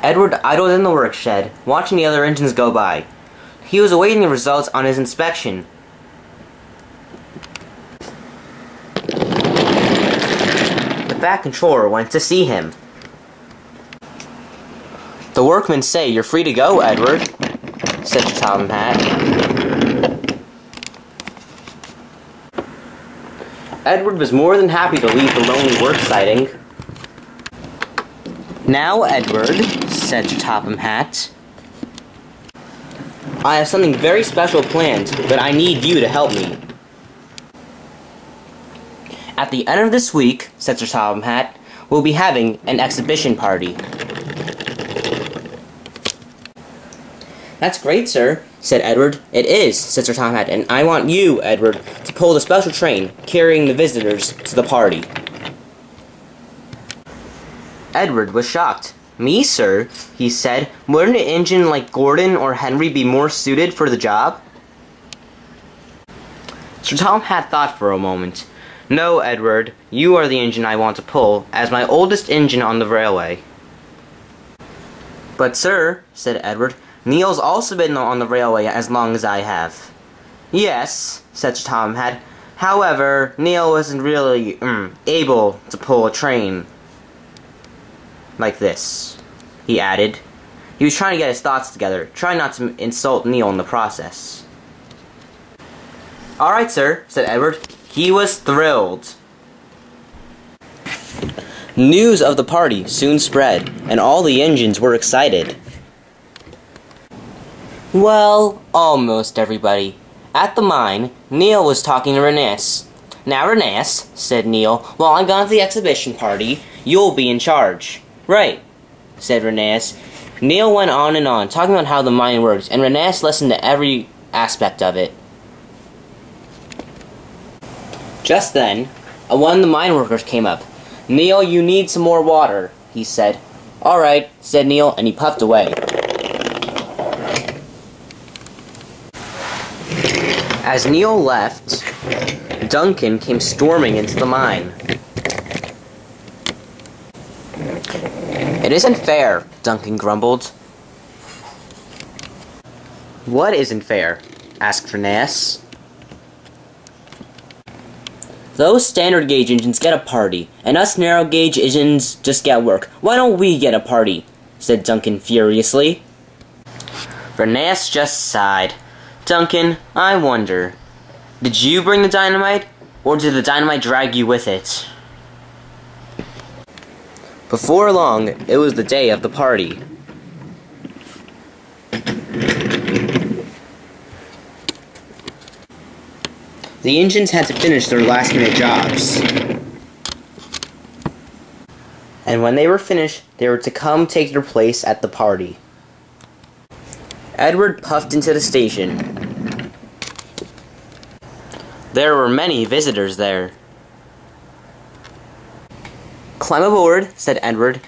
Edward idled in the work shed, watching the other engines go by. He was awaiting the results on his inspection. The fat controller went to see him. "The workmen say you're free to go, Edward," said the Top Hat. Edward was more than happy to leave the lonely work siting. "Now, Edward," said Topham Hatt, "I have something very special planned, but I need you to help me." "At the end of this week," said Sir Topham Hatt, "we'll be having an exhibition party." "That's great, sir," said Edward. "It is," said Sir Topham Hatt, "and I want you, Edward, to pull the special train carrying the visitors to the party." Edward was shocked. "Me, sir?" he said. "Wouldn't an engine like Gordon or Henry be more suited for the job?" Sir Topham Hatt thought for a moment. "No, Edward, you are the engine I want to pull, as my oldest engine on the railway." "But, sir," said Edward, "Neil's also been on the railway as long as I have." "Yes," said Sir Topham Hatt. "However, Neil wasn't really, able to pull a train like this," he added. He was trying to get his thoughts together, trying not to insult Neil in the process. "All right, sir," said Edward. He was thrilled. News of the party soon spread, and all the engines were excited. Well, almost everybody. At the mine, Neil was talking to Renes. "Now, Renes," said Neil, "while I'm gone to the exhibition party, you'll be in charge." "Right," said Renes. Neil went on and on, talking about how the mine works, and Renes listened to every aspect of it. Just then, one of the mine workers came up. "Neil, you need some more water," he said. "All right," said Neil, and he puffed away. As Neil left, Duncan came storming into the mine. "It isn't fair," Duncan grumbled. "What isn't fair?" asked Renes. "Those standard gauge engines get a party, and us narrow gauge engines just get work. Why don't we get a party?" said Duncan furiously. Renes just sighed. "Duncan, I wonder, did you bring the dynamite, or did the dynamite drag you with it?" Before long, it was the day of the party. The engines had to finish their last-minute jobs. And when they were finished, they were to come take their place at the party. Edward puffed into the station. There were many visitors there. "Climb aboard," said Edward,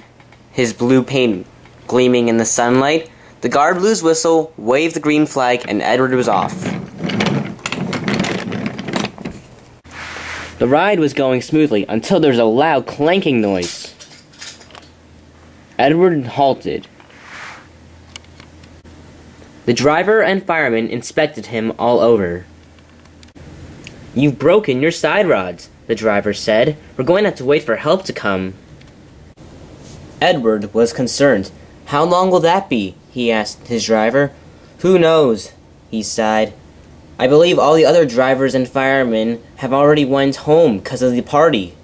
his blue paint gleaming in the sunlight. The guard blew his whistle, waved the green flag, and Edward was off. The ride was going smoothly until there was a loud clanking noise. Edward halted. The driver and fireman inspected him all over. "You've broken your side rods," the driver said. "We're going to have to wait for help to come." Edward was concerned. "How long will that be?" he asked his driver. "Who knows?" he sighed. "I believe all the other drivers and firemen have already went home because of the party."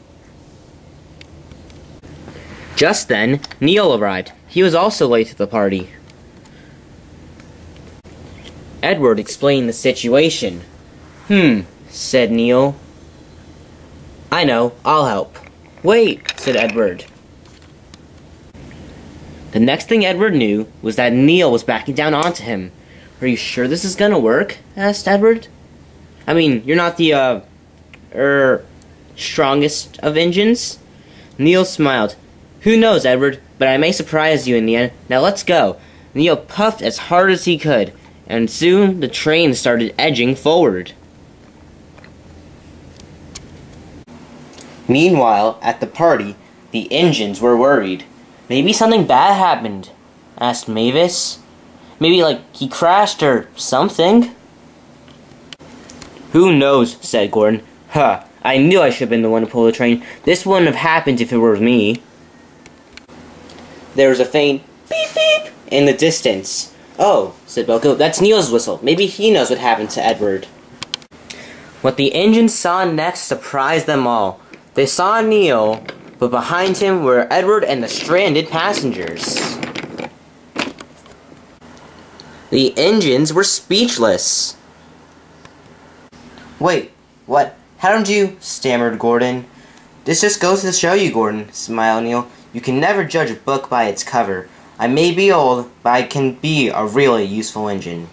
Just then, Neil arrived. He was also late to the party. Edward explained the situation. Said Neil. "I know, I'll help." "Wait," said Edward. The next thing Edward knew was that Neil was backing down onto him. "Are you sure this is gonna work?" asked Edward. "I mean, you're not the, strongest of engines?" Neil smiled. "Who knows, Edward, but I may surprise you in the end. Now let's go." Neil puffed as hard as he could, and soon the train started edging forward. Meanwhile, at the party, the engines were worried. Maybe something bad happened. asked Mavis. Maybe, like, he crashed or something? Who knows, said Gordon. Huh, I knew I should have been the one to pull the train. This wouldn't have happened if it were me. There was a faint beep beep in the distance. Oh, said Belko, that's Neil's whistle. Maybe he knows what happened to Edward. What the engine saw next surprised them all. They saw Neil, but behind him were Edward and the stranded passengers. The engines were speechless. Wait, what? How did you? Stammered Gordon. This just goes to show you, Gordon, smiled Neil. You can never judge a book by its cover. I may be old, but I can be a really useful engine.